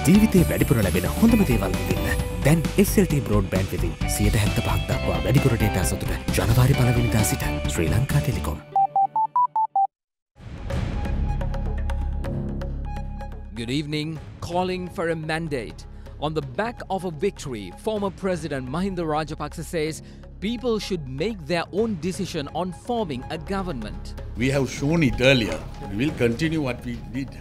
ජීවිතේ වැඩිපුර ලැබෙන හොඳම දේවල් විඳින්න. දැන් SLT broadband වෙතින් 75% දක්වා වැඩිපුර data සතුට ජනවාරි 1 වෙනිදා සිට Sri Lanka Telecom. Good evening. Calling for a mandate. On the back of a victory, former President Mahinda Rajapaksa says people should make their own decision on forming a government. We have shown it earlier. We will continue what we did.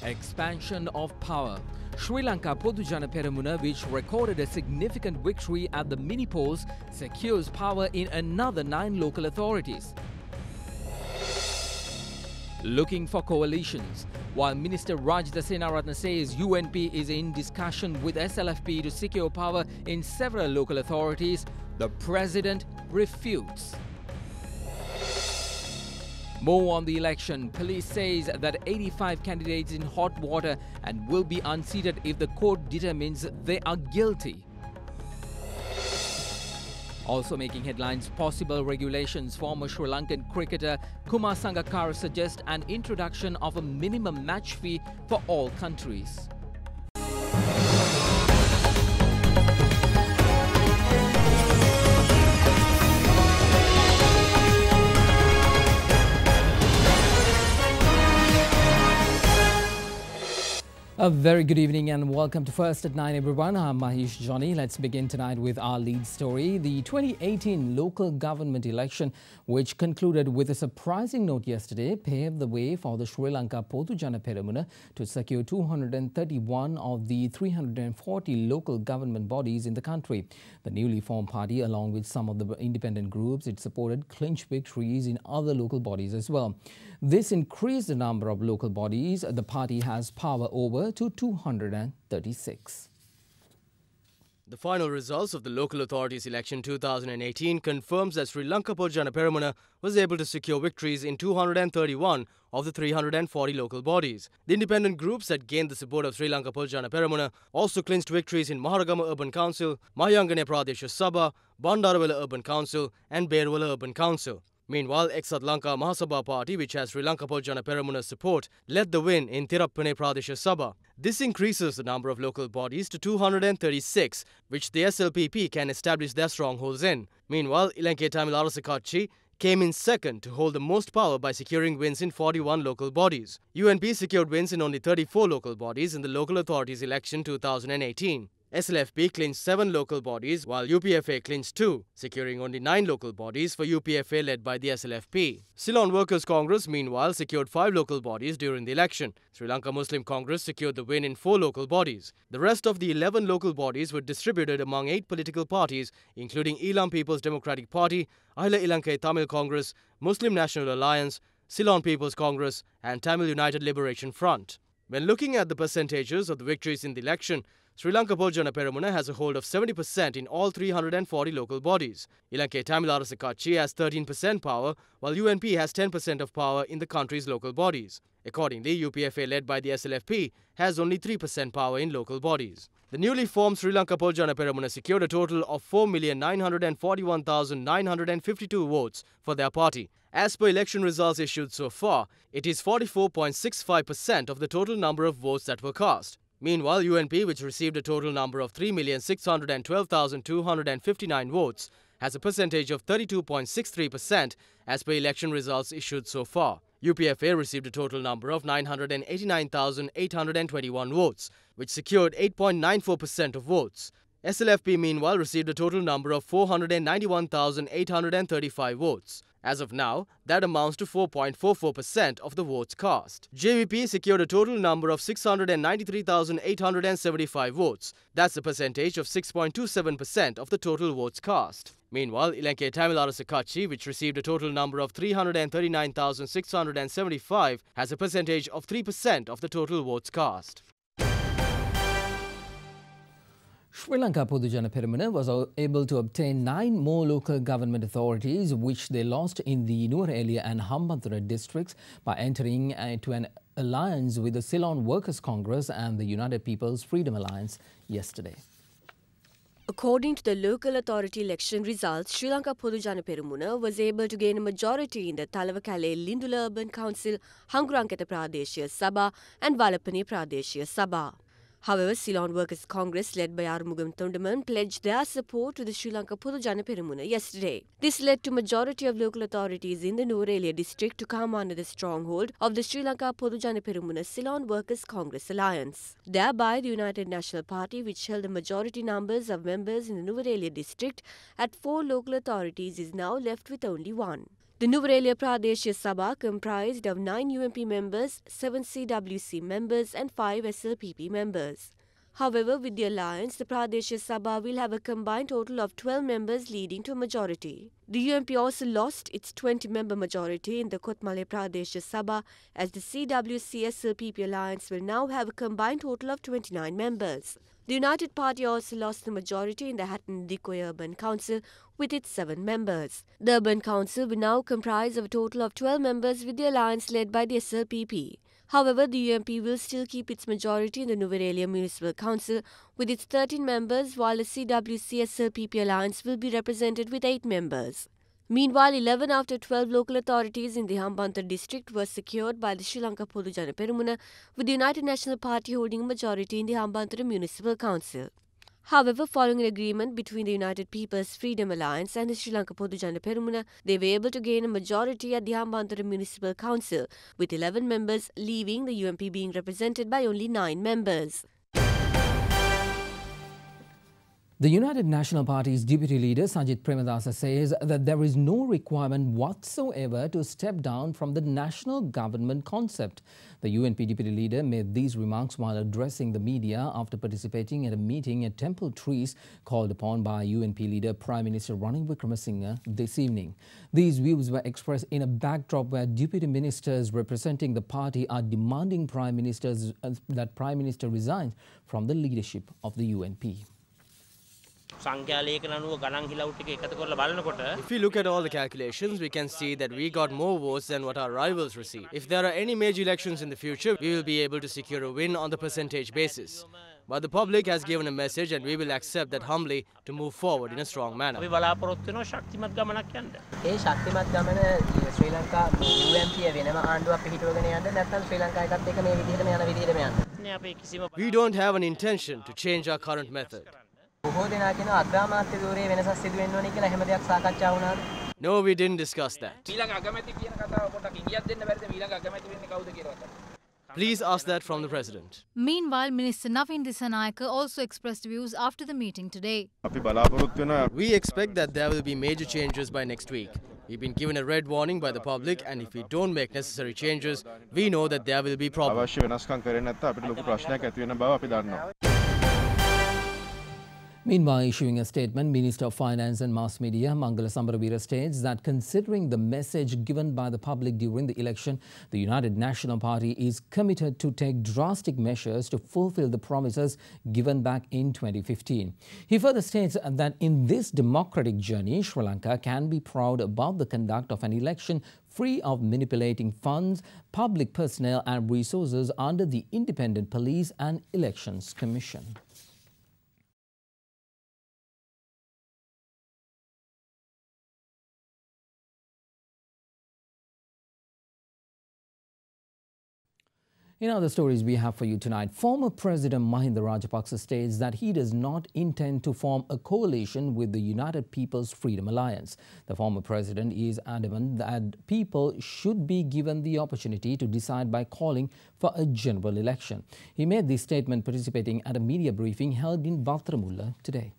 Expansion of power. Sri Lanka Podujana Peramuna, which recorded a significant victory at the mini polls, secures power in another 9 local authorities. Looking for coalitions. While Minister Rajda Senaratne says UNP is in discussion with SLFP to secure power in several local authorities, the President refutes. More on the election. Police says that 85 candidates in hot water and will be unseated if the court determines they are guilty. Also making headlines, possible regulations. Former Sri Lankan cricketer Kumar Sangakkara suggests an introduction of a minimum match fee for all countries. A very good evening and welcome to First at 9 everyone. I'm Mahesh Johnny. Let's begin tonight with our lead story. The 2018 local government election, which concluded with a surprising note yesterday, paved the way for the Sri Lanka Podujana Peramuna to secure 231 of the 340 local government bodies in the country. The newly formed party, along with some of the independent groups it supported, clinched victories in other local bodies as well. This increased the number of local bodies the party has power over to 236. The final results of the Local Authorities Election 2018 confirms that Sri Lanka Podujana Peramuna was able to secure victories in 231 of the 340 local bodies. The independent groups that gained the support of Sri Lanka Podujana Peramuna also clinched victories in Maharagama Urban Council, Mahayangane Pradesha Sabha, Bandarawala Urban Council and Berwala Urban Council. Meanwhile, Exat Lanka Mahasabha Party, which has Sri Lanka Podujana Peramuna's support, led the win in Tirappane Pradesha Sabha. This increases the number of local bodies to 236, which the SLPP can establish their strongholds in. Meanwhile, Ilanke Tamil Arasa Katchi came in second to hold the most power by securing wins in 41 local bodies. UNP secured wins in only 34 local bodies in the Local Authorities Election 2018. SLFP clinched 7 local bodies while UPFA clinched 2, securing only 9 local bodies for UPFA led by the SLFP. Ceylon Workers Congress meanwhile secured 5 local bodies during the election. Sri Lanka Muslim Congress secured the win in 4 local bodies. The rest of the 11 local bodies were distributed among 8 political parties including Elam People's Democratic Party, Ahila Ilankai Tamil Congress, Muslim National Alliance, Ceylon People's Congress and Tamil United Liberation Front. When looking at the percentages of the victories in the election, Sri Lanka Podujana Peramuna has a hold of 70% in all 340 local bodies. Ilanke Tamil Arasa Katchi has 13% power, while UNP has 10% of power in the country's local bodies. Accordingly, UPFA led by the SLFP has only 3% power in local bodies. The newly formed Sri Lanka Podujana Peramuna secured a total of 4,941,952 votes for their party. As per election results issued so far, it is 44.65% of the total number of votes that were cast. Meanwhile, UNP, which received a total number of 3,612,259 votes, has a percentage of 32.63% as per election results issued so far. UPFA received a total number of 989,821 votes, which secured 8.94% of votes. SLFP, meanwhile, received a total number of 491,835 votes. As of now, that amounts to 4.44% of the votes cast. JVP secured a total number of 693,875 votes. That's a percentage of 6.27% of the total votes cast. Meanwhile, Ilanke Tamil Arasa Katchi, which received a total number of 339,675, has a percentage of 3% of the total votes cast. Sri Lanka Podujana Peramuna was able to obtain 9 more local government authorities, which they lost in the Nuwara and Hambantota districts by entering into an alliance with the Ceylon Workers Congress and the United People's Freedom Alliance yesterday. According to the local authority election results, Sri Lanka Podu Jana Perumuna was able to gain a majority in the Talawakale Lindula Urban Council, Hanguranketa Pradeshiya Sabha and Valapani Pradeshiya Sabha. However, Ceylon Workers' Congress led by Arumugam Thundaman pledged their support to the Sri Lanka Podu Jana Perumuna yesterday. This led to majority of local authorities in the Nuwara district to come under the stronghold of the Sri Lanka Podu Jana Perumuna Ceylon Workers' Congress alliance. Thereby, the United National Party, which held the majority numbers of members in the Nuwara district at 4 local authorities, is now left with only 1. The Nuwara Pradeshiya Sabha comprised of 9 UMP members, 7 CWC members and 5 SLPP members. However, with the alliance, the Pradeshiya Sabha will have a combined total of 12 members, leading to a majority. The UMP also lost its 20-member majority in the Kotmale Pradeshiya Sabha, as the CWC SLPP alliance will now have a combined total of 29 members. The United Party also lost the majority in the Hatton Dikoy Urban Council with its 7 members. The Urban Council will now comprise of a total of 12 members, with the alliance led by the SLPP. However, the UMP will still keep its majority in the Nuwara Municipal Council with its 13 members, while the CWC SLPP alliance will be represented with 8 members. Meanwhile, 11 out of 12 local authorities in the Hambantota district were secured by the Sri Lanka Podu Jana Perumuna, with the United National Party holding a majority in the Hambantota Municipal Council. However, following an agreement between the United People's Freedom Alliance and the Sri Lanka Podu Jana Perumuna, they were able to gain a majority at the Hambantota Municipal Council, with 11 members, leaving the UMP being represented by only 9 members. The United National Party's Deputy Leader Sajith Premadasa says that there is no requirement whatsoever to step down from the national government concept. The UNP Deputy Leader made these remarks while addressing the media after participating at a meeting at Temple Trees called upon by UNP Leader Prime Minister Ranil Wickremesinghe this evening. These views were expressed in a backdrop where Deputy Ministers representing the party are demanding that Prime Minister resigns from the leadership of the UNP. If we look at all the calculations, we can see that we got more votes than what our rivals received. If there are any major elections in the future, we will be able to secure a win on the percentage basis. But the public has given a message and we will accept that humbly to move forward in a strong manner. We don't have an intention to change our current method. No, we didn't discuss that. Please ask that from the President. Meanwhile, Minister Naveen Dissanayake also expressed views after the meeting today. We expect that there will be major changes by next week. We've been given a red warning by the public, and if we don't make necessary changes, we know that there will be problems. Meanwhile, issuing a statement, Minister of Finance and Mass Media Mangala Sambaravira states that considering the message given by the public during the election, the United National Party is committed to take drastic measures to fulfill the promises given back in 2015. He further states that in this democratic journey, Sri Lanka can be proud about the conduct of an election free of manipulating funds, public personnel and resources under the Independent Police and Elections Commission. In other stories we have for you tonight, former President Mahinda Rajapaksa states that he does not intend to form a coalition with the United People's Freedom Alliance. The former president is adamant that people should be given the opportunity to decide by calling for a general election. He made this statement participating at a media briefing held in Baltramulla today.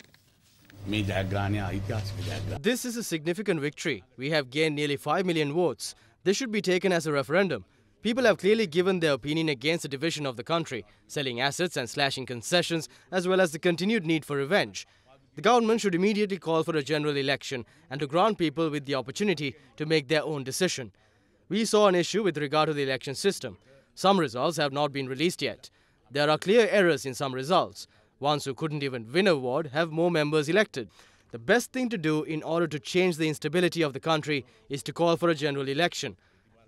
This is a significant victory. We have gained nearly 5 million votes. This should be taken as a referendum. People have clearly given their opinion against the division of the country, selling assets and slashing concessions, as well as the continued need for revenge. The government should immediately call for a general election and to grant people with the opportunity to make their own decision. We saw an issue with regard to the election system. Some results have not been released yet. There are clear errors in some results. Ones who couldn't even win a ward have more members elected. The best thing to do in order to change the instability of the country is to call for a general election.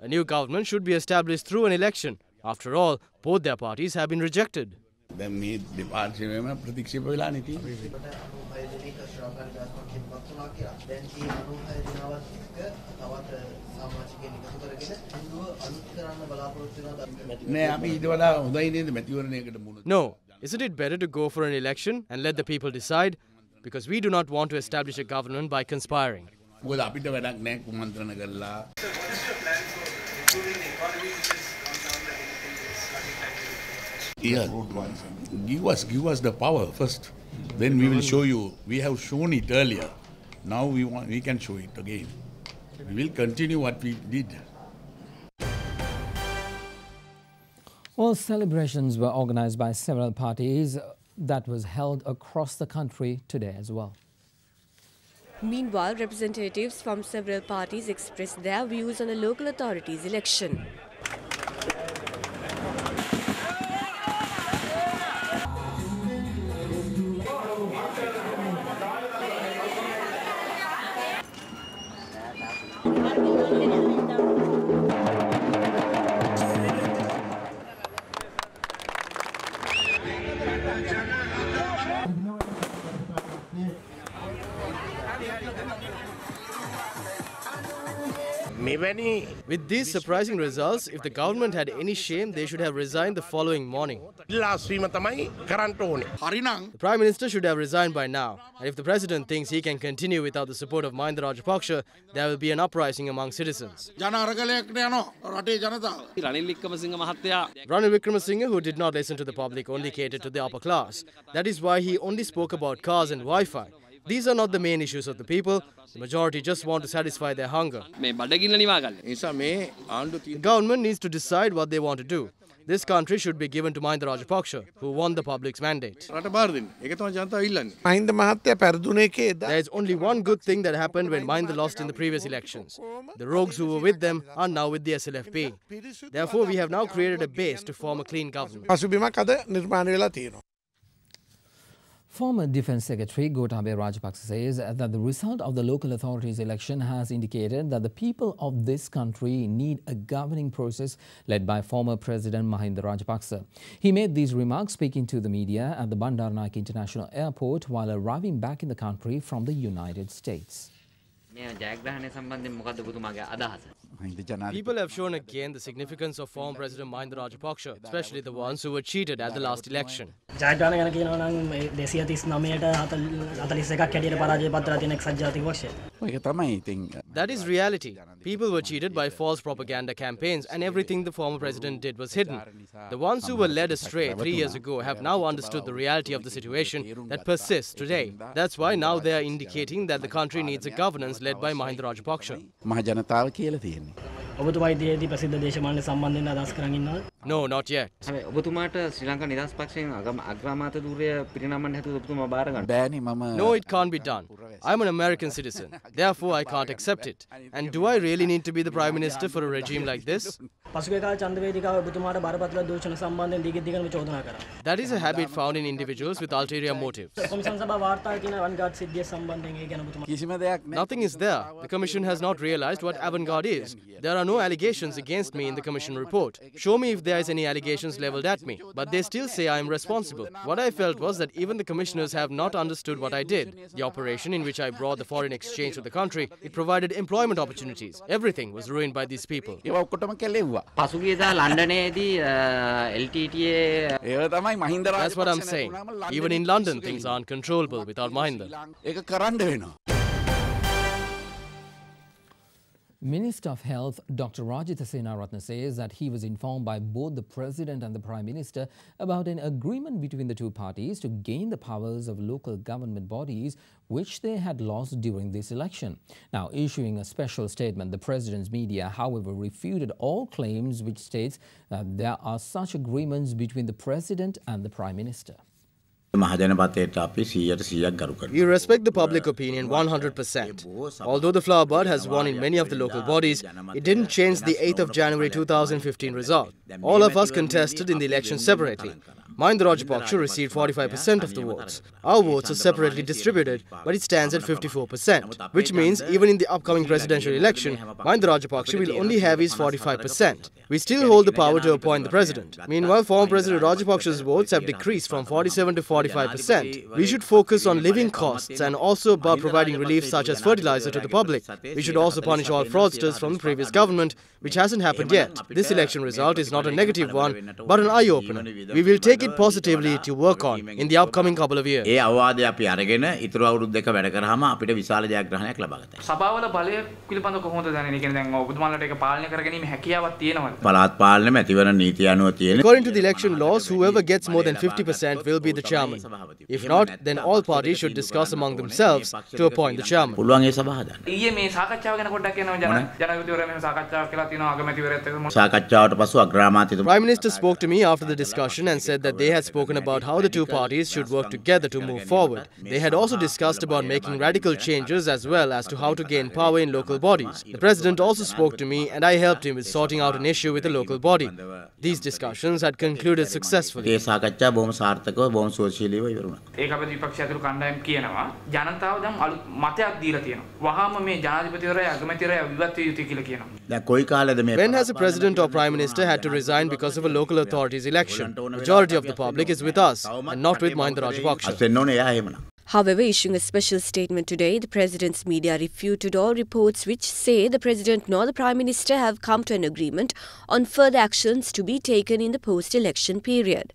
A new government should be established through an election. After all, both their parties have been rejected. No. Isn't it better to go for an election and let the people decide? Because we do not want to establish a government by conspiring. Yeah. Give us the power first. Then we will show you. We have shown it earlier. Now we can show it again. We will continue what we did. Well, celebrations were organized by several parties that was held across the country today as well. Meanwhile, representatives from several parties expressed their views on a local authorities election. With these surprising results, if the government had any shame, they should have resigned the following morning. The Prime Minister should have resigned by now. And if the President thinks he can continue without the support of Mahinda Rajapaksa, there will be an uprising among citizens. Ranil Wickremesinghe, who did not listen to the public, only catered to the upper class. That is why he only spoke about cars and Wi-Fi. These are not the main issues of the people. The majority just want to satisfy their hunger. The government needs to decide what they want to do. This country should be given to Mahinda Rajapaksa, who won the public's mandate. There is only one good thing that happened when Mahinda lost in the previous elections. The rogues who were with them are now with the SLFP. Therefore, we have now created a base to form a clean government. Former Defence Secretary Gotabaya Rajapaksa says that the result of the local authorities election has indicated that the people of this country need a governing process led by former President Mahinda Rajapaksa. He made these remarks speaking to the media at the Bandaranaike International Airport while arriving back in the country from the United States. People have shown again the significance of former President Mahinda Rajapaksa, especially the ones who were cheated at the last election. That is reality. People were cheated by false propaganda campaigns and everything the former president did was hidden. The ones who were led astray 3 years ago have now understood the reality of the situation that persists today. That's why now they are indicating that the country needs a governance led by Mahinda Rajapaksa. No, not yet. No, it can't be done. I'm an American citizen. Therefore, I can't accept it. And do I really need to be the Prime Minister for a regime like this? That is a habit found in individuals with ulterior motives. Nothing is there. The Commission has not realized what avant-garde is. There are no allegations against me in the Commission report. Show me if there is any allegations leveled at me. But they still say I am responsible. What I felt was that even the commissioners have not understood what I did. The operation in which I brought the foreign exchange to the country, it provided employment opportunities. Everything was ruined by these people. That's what I'm saying. Even in London, things are uncontrollable without Mahinda. Minister of Health Dr. Rajitha Senaratne says that he was informed by both the President and the Prime Minister about an agreement between the two parties to gain the powers of local government bodies which they had lost during this election. Now, issuing a special statement, the President's media, however, refuted all claims which states that there are such agreements between the President and the Prime Minister. We respect the public opinion 100%. Although the flower bud has won in many of the local bodies, it didn't change the 8th of January 2015 result. All of us contested in the election separately. Mahinda Rajapaksa received 45% of the votes. Our votes are separately distributed, but it stands at 54%, which means even in the upcoming presidential election, Mahinda Rajapaksa will only have his 45%. We still hold the power to appoint the president. Meanwhile, former President Rajapaksa's votes have decreased from 47 to 45%. We should focus on living costs and also about providing relief such as fertilizer to the public. We should also punish all fraudsters from the previous government, which hasn't happened yet. This election result is not a negative one, but an eye-opener. We will take it positively to work on in the upcoming couple of years. According to the election laws, whoever gets more than 50% will be the chairman. If not, then all parties should discuss among themselves to appoint the chairman. The Prime Minister spoke to me after the discussion and said that they had spoken about how the two parties should work together to move forward. They had also discussed about making radical changes as well as to how to gain power in local bodies. The President also spoke to me and I helped him with sorting out an issue with the local body. These discussions had concluded successfully. When has a president or prime minister had to resign because of a local authorities election? Majority of the public is with us and not with Mahinda Rajapaksa. However, issuing a special statement today, the President's media refuted all reports which say the President nor the Prime Minister have come to an agreement on further actions to be taken in the post-election period.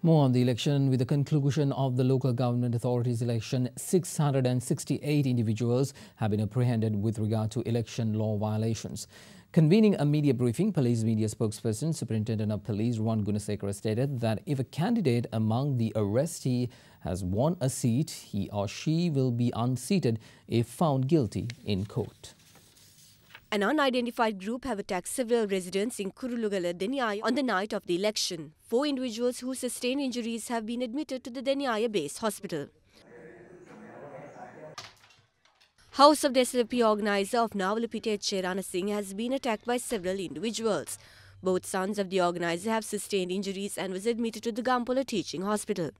More on the election. With the conclusion of the local government authorities election, 668 individuals have been apprehended with regard to election law violations. Convening a media briefing, police media spokesperson, Superintendent of Police Ron Gunasekara stated that if a candidate among the arrestee has won a seat, he or she will be unseated if found guilty in court. An unidentified group have attacked several residents in Kurulugala, Deniaya on the night of the election. 4 individuals who sustained injuries have been admitted to the Deniaya base hospital. House of the SLP organizer of Nawalapita Derana Singh has been attacked by several individuals. Both sons of the organizer have sustained injuries and was admitted to the Gampola Teaching Hospital.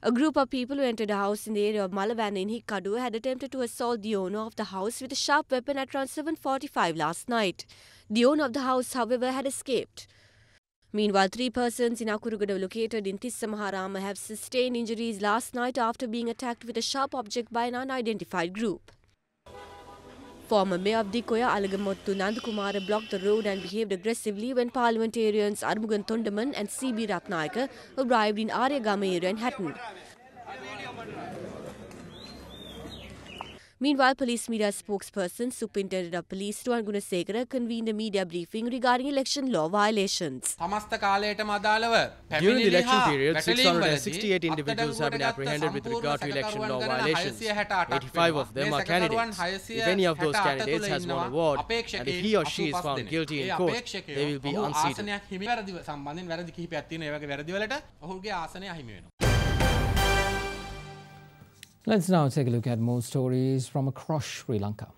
A group of people who entered a house in the area of Malawana in Hikkadu had attempted to assault the owner of the house with a sharp weapon at around 7:45 last night. The owner of the house, however, had escaped. Meanwhile, 3 persons in Akurugada located in Tissamaharama have sustained injuries last night after being attacked with a sharp object by an unidentified group. Former Mayor of Dikoya, Alagamottu Nandakumara, blocked the road and behaved aggressively when parliamentarians Armugan Thondaman and C.B. Ratnayaka arrived in Aryagama area in Hatton. Meanwhile, police media spokesperson, Superintendent of Police Ron Gunasekara, convened a media briefing regarding election law violations. During the election period, 668 individuals have been apprehended with regard to election law violations. 85 of them are candidates. If any of those candidates has won a award, and if he or she is found guilty in court, they will be unseated. Let's now take a look at more stories from across Sri Lanka.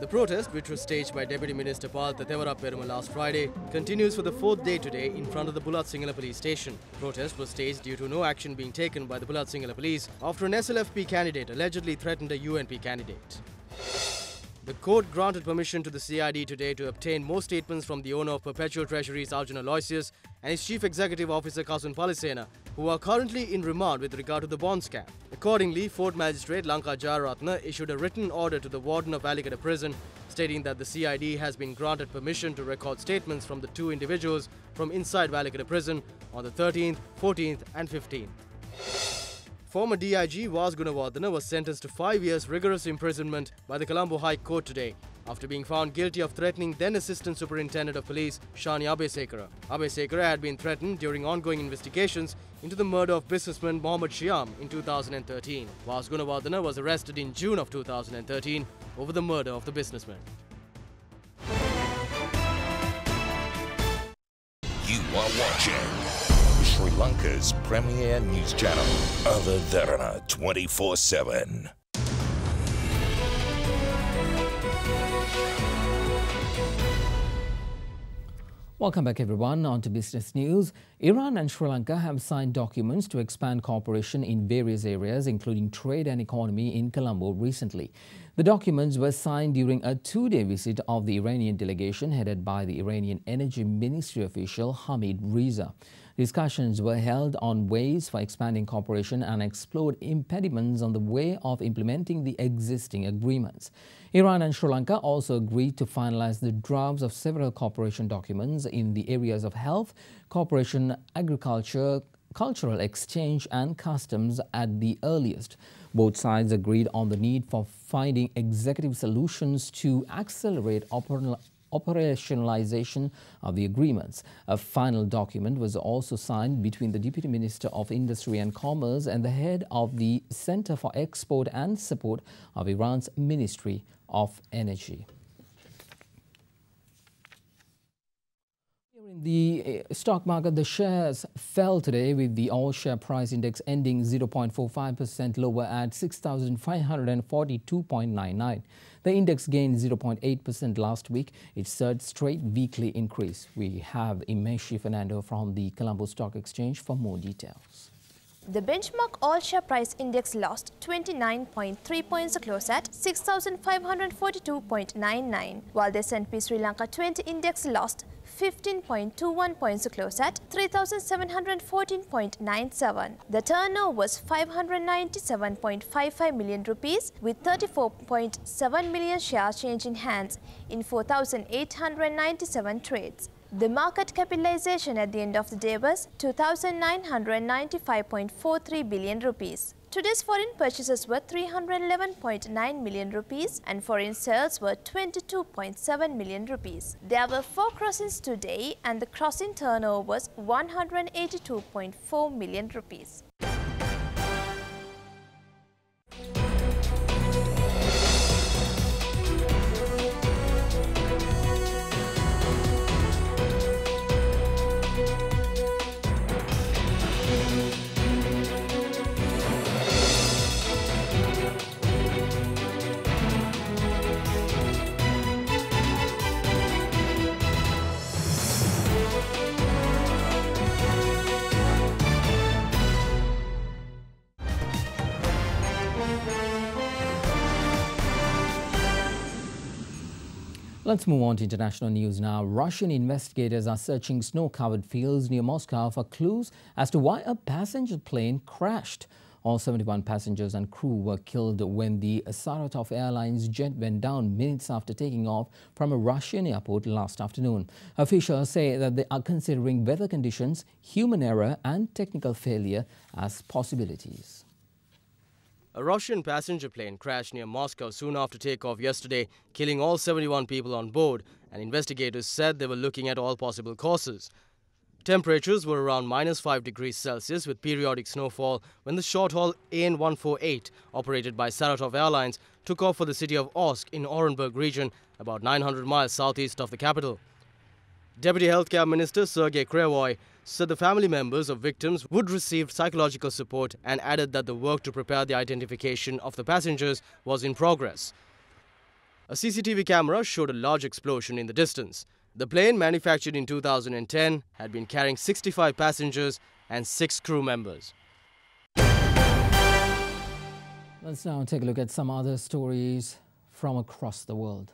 The protest, which was staged by Deputy Minister Paltha Thevara Peruma last Friday, continues for the 4th day today in front of the Bulat Sinhala police station. The protest was staged due to no action being taken by the Bulat Sinhala police after an SLFP candidate allegedly threatened a UNP candidate. The court granted permission to the CID today to obtain more statements from the owner of Perpetual Treasuries Arjuna Aloysius and his Chief Executive Officer Kasun Palisena, who are currently in remand with regard to the bond scam. Accordingly, Fort Magistrate Lanka Jayaratna issued a written order to the warden of Alicata Prison stating that the CID has been granted permission to record statements from the 2 individuals from inside Alicata Prison on the 13th, 14th and 15th. Former DIG Vas Gunawardena was sentenced to 5 years rigorous imprisonment by the Colombo High Court today after being found guilty of threatening then Assistant Superintendent of Police Shani Abesekara. Abesekara had been threatened during ongoing investigations into the murder of businessman Mohammed Shyam in 2013. Vas Gunawardena was arrested in June of 2013 over the murder of the businessman. You are watching Sri Lanka's premier news channel, Derana 24/7. Welcome back, everyone. On to business news. Iran and Sri Lanka have signed documents to expand cooperation in various areas, including trade and economy, in Colombo recently. The documents were signed during a two-day visit of the Iranian delegation headed by the Iranian Energy Ministry official Hamid Reza. Discussions were held on ways for expanding cooperation and explored impediments on the way of implementing the existing agreements. Iran and Sri Lanka also agreed to finalize the drafts of several cooperation documents in the areas of health, cooperation, agriculture, cultural exchange and customs at the earliest. Both sides agreed on the need for finding executive solutions to accelerate operationalization of the agreements. A final document was also signed between the Deputy Minister of Industry and Commerce and the head of the Center for Export and Support of Iran's Ministry of Energy. In the stock market, the shares fell today with the all-share price index ending 0.45% lower at 6,542.99. The index gained 0.8% last week, its third straight weekly increase. We have Imeshi Fernando from the Colombo Stock Exchange for more details. The benchmark all-share price index lost 29.3 points to close at 6,542.99, while the S&P Sri Lanka 20 index lost 15.21 points to close at 3,714.97. The turnover was 597.55 million rupees with 34.7 million shares changed in hands in 4,897 trades. The market capitalization at the end of the day was 2,995.43 billion rupees. Today's foreign purchases were 311.9 million rupees and foreign sales were 22.7 million rupees. There were 4 crossings today and the crossing turnover was 182.4 million rupees. Let's move on to international news now. Russian investigators are searching snow-covered fields near Moscow for clues as to why a passenger plane crashed. All 71 passengers and crew were killed when the Saratov Airlines jet went down minutes after taking off from a Russian airport last afternoon. Officials say that they are considering weather conditions, human error and technical failure as possibilities. A Russian passenger plane crashed near Moscow soon after takeoff yesterday, killing all 71 people on board, and investigators said they were looking at all possible causes. Temperatures were around -5 degrees Celsius with periodic snowfall when the short-haul AN-148, operated by Saratov Airlines, took off for the city of Osk in Orenburg region, about 900 miles southeast of the capital. Deputy Healthcare Minister Sergei Krevoy said the family members of victims would receive psychological support and added that the work to prepare the identification of the passengers was in progress. A CCTV camera showed a large explosion in the distance. The plane, manufactured in 2010, had been carrying 65 passengers and 6 crew members. Let's now take a look at some other stories from across the world.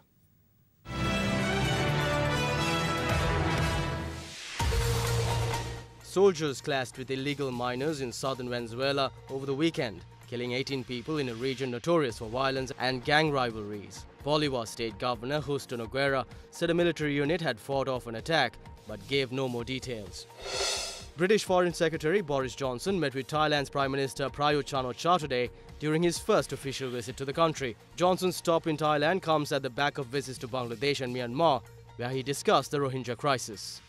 Soldiers clashed with illegal miners in southern Venezuela over the weekend, killing 18 people in a region notorious for violence and gang rivalries. Bolivar State Governor Justo Noguera said a military unit had fought off an attack, but gave no more details. British Foreign Secretary Boris Johnson met with Thailand's Prime Minister Prayut Chan-o-cha today during his first official visit to the country. Johnson's stop in Thailand comes at the back of visits to Bangladesh and Myanmar, where he discussed the Rohingya crisis.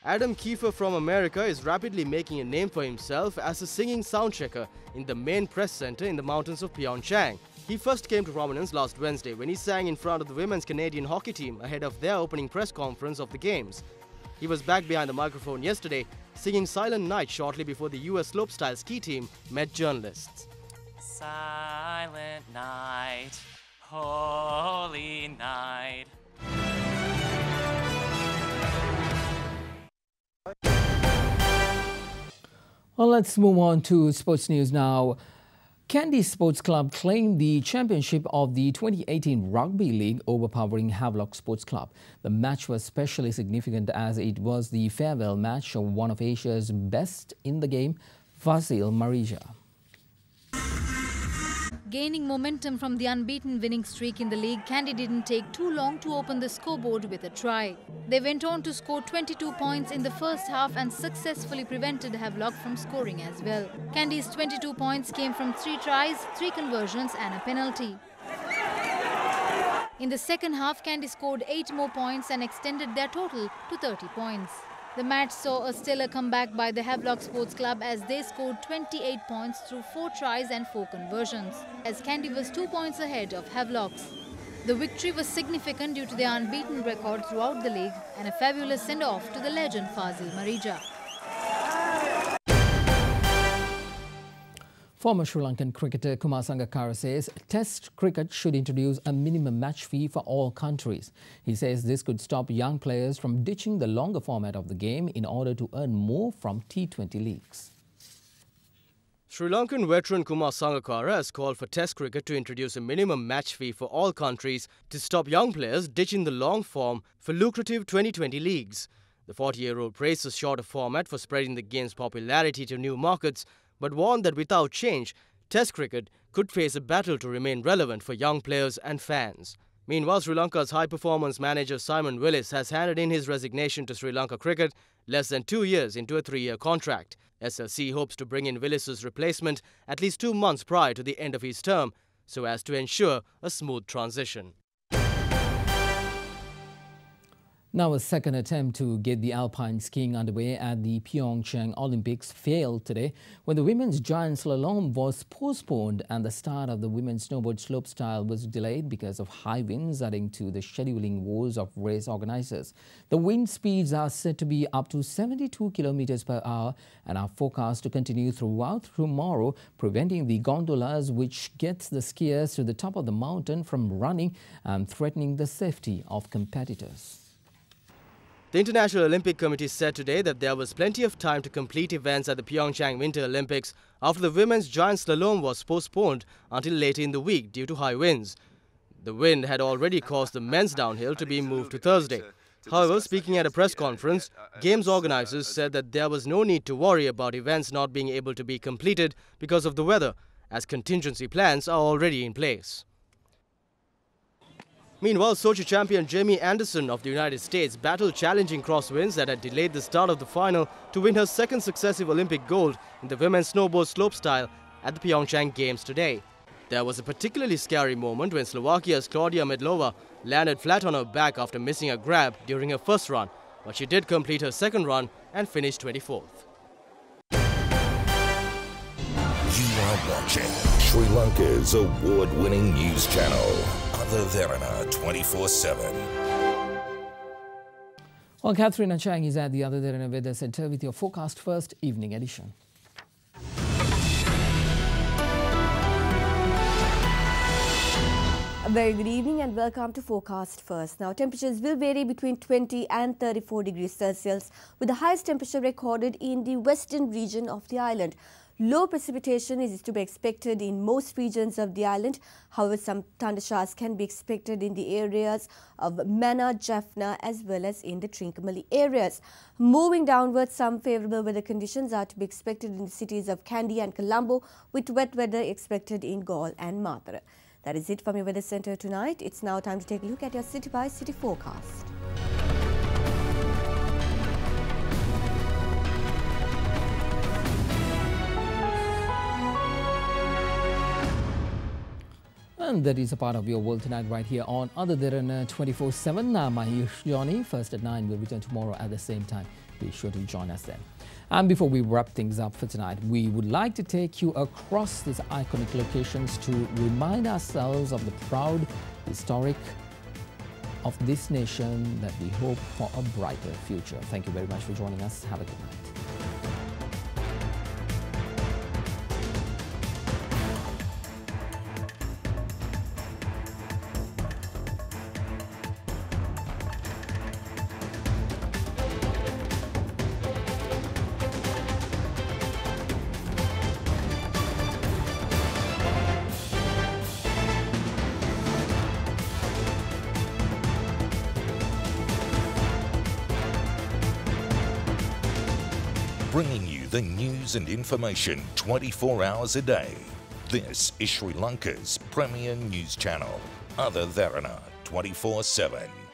Adam Kiefer from America is rapidly making a name for himself as a singing sound checker in the main press center in the mountains of Pyeongchang. He first came to prominence last Wednesday when he sang in front of the women's Canadian hockey team ahead of their opening press conference of the games. He was back behind the microphone yesterday, singing Silent Night shortly before the US slopestyle ski team met journalists. Silent night, holy night. let's move on to sports news now. Kandy Sports Club claimed the championship of the 2018 Rugby League, overpowering Havelock Sports Club. The match was especially significant as it was the farewell match of one of Asia's best in the game, Fazil Marija. Gaining momentum from the unbeaten winning streak in the league, Kandy didn't take too long to open the scoreboard with a try. They went on to score 22 points in the first half and successfully prevented Havelock from scoring as well. Kandy's 22 points came from 3 tries, 3 conversions and a penalty. In the second half, Kandy scored 8 more points and extended their total to 30 points. The match saw a stellar comeback by the Havelock Sports Club as they scored 28 points through 4 tries and 4 conversions, as Kandy was 2 points ahead of Havelocks. The victory was significant due to their unbeaten record throughout the league and a fabulous send-off to the legend Fazil Marija. Former Sri Lankan cricketer Kumar Sangakkara says Test cricket should introduce a minimum match fee for all countries. He says this could stop young players from ditching the longer format of the game in order to earn more from T20 leagues. Sri Lankan veteran Kumar Sangakkara has called for Test cricket to introduce a minimum match fee for all countries to stop young players ditching the long form for lucrative 2020 leagues. The 40-year-old praised the shorter format for spreading the game's popularity to new markets, but warned that without change, Test cricket could face a battle to remain relevant for young players and fans. Meanwhile, Sri Lanka's high-performance manager Simon Willis has handed in his resignation to Sri Lanka cricket less than 2 years into a 3-year contract. SLC hopes to bring in Willis's replacement at least 2 months prior to the end of his term, so as to ensure a smooth transition. Now, a second attempt to get the alpine skiing underway at the Pyeongchang Olympics failed today when the women's giant slalom was postponed and the start of the women's snowboard slopestyle was delayed because of high winds, adding to the scheduling woes of race organizers. The wind speeds are said to be up to 72 kilometers per hour and are forecast to continue throughout tomorrow, preventing the gondolas, which gets the skiers to the top of the mountain, from running and threatening the safety of competitors. The International Olympic Committee said today that there was plenty of time to complete events at the Pyeongchang Winter Olympics after the women's giant slalom was postponed until later in the week due to high winds. The wind had already caused the men's downhill to be moved to Thursday. However, speaking at a press conference, Games organizers said that there was no need to worry about events not being able to be completed because of the weather, as contingency plans are already in place. Meanwhile, Sochi champion Jamie Anderson of the United States battled challenging crosswinds that had delayed the start of the final to win her second successive Olympic gold in the women's snowboard slopestyle at the Pyeongchang Games today. There was a particularly scary moment when Slovakia's Claudia Medlova landed flat on her back after missing a grab during her first run, but she did complete her second run and finished 24th. You are watching Sri Lanka's award-winning news channel, Derana 24/7. Well, Katharina Chang is at the Other Derana Weather Centre with your Forecast First evening edition. A very good evening and welcome to Forecast First. Now, temperatures will vary between 20 and 34 degrees Celsius, with the highest temperature recorded in the western region of the island. Low precipitation is to be expected in most regions of the island. However, some thunder showers can be expected in the areas of Mannar, Jaffna as well as in the Trincomalee areas. Moving downwards, some favourable weather conditions are to be expected in the cities of Kandy and Colombo, with wet weather expected in Galle and Matara. That is it from your weather centre tonight. It's now time to take a look at your city-by-city forecast. And that is a part of your world tonight right here on Other Derana 24/7. I'm Mahesh Johnny. First at 9. We'll return tomorrow at the same time. Be sure to join us then. And before we wrap things up for tonight, we would like to take you across these iconic locations to remind ourselves of the proud, historic of this nation that we hope for a brighter future. Thank you very much for joining us. Have a good night. bringing you the news and information 24 hours a day. This is Sri Lanka's premier news channel, Other Derana 24/7.